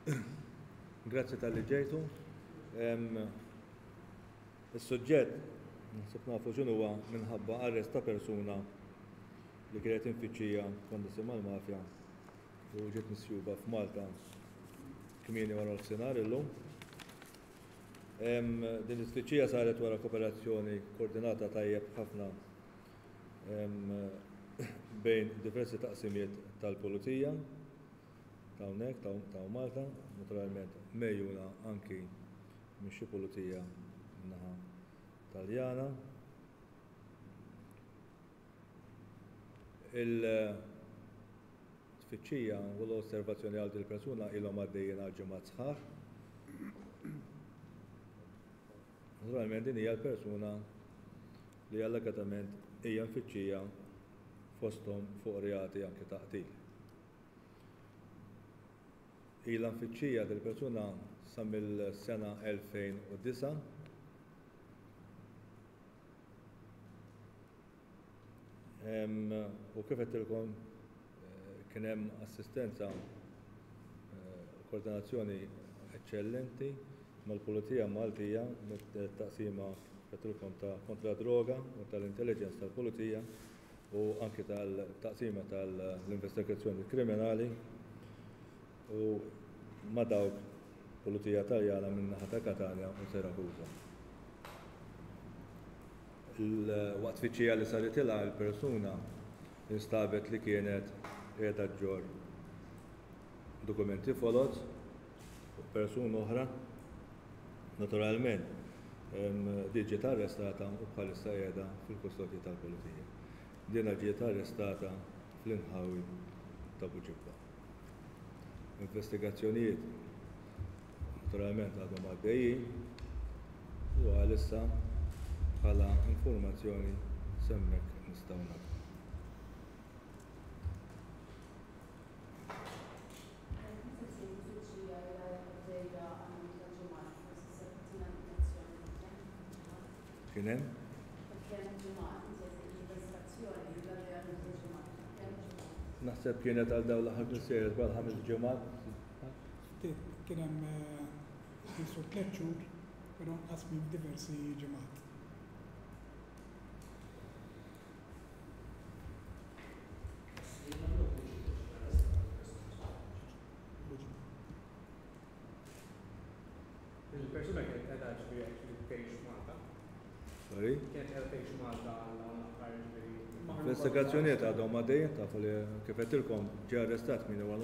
Grazzi tal-li ġejtu. Is-suġġett, nsib nafu x'inhuwa minħabba arrest ta' persuna li kienet infittxija kontra isima l-mafja u ġiet misjuba f'Malta kmieni wara l-ofsinhar illum. Din l-isfittxija saret wara kooperazzjoni koordinata tajjeb ħafna bejn diversi taqsimiet tal-Pulizija ta' hawnhekk ta' Malta, naturalment mejjuna anki minn xi pulizija min-naħa Taljana. Il-tfittxija u l-osservazzjoni għal din il-persuna ilhom għaddejjin għal ġimgħat sħaħ. Naturalment din hija l-persuna li allegatament hija mfittxija fosthom fuq reati anke ta' qtil. Ilha mfittxija din il-persuna sa mill-sena 2009 u kif qedtilkom kien hemm assistenza koordinazzjoni eċċellenti mal-Pulizija Maltija mit-taqsima qedtilkom ta' kontra droga u tal-intelligence tal-Pulizija u anke tal-taqsima tal-investigazzjoni kriminali u ma' dawk Pulizija Taljana min-naħa ta' Katania u Sirakuża. Waqt tfittxija li saret ilha l-persuna instabet li kienet qiegħda ġġorr dokumenti folot u persuna oħra naturalment din ġiet arrestata u bħalissa qiegħda fil-kustodja tal-Pulizija. Din ġiet arrestata fl-inħawi ta' Buġibba. Investigazzjonijiet naturalment għadhom għaddejjin u għalissa bħala informazzjoni semmek nistgħu nagħtu. Kien hemm? Naħseb kienet għal dawn l-aħħar ġimgħat bħal 5 ġimgħat. Kien hemm 3 xhur, però qasmi f'diversi ġimgħat. Il-persuna kienet qiegħda tgħix Malta. Sorry? Kienet qiegħda tgħix Malta għal Investigazzjonijiet għadhom għaddejjin tafu li kif qedtilkom ġie arrestat min huwa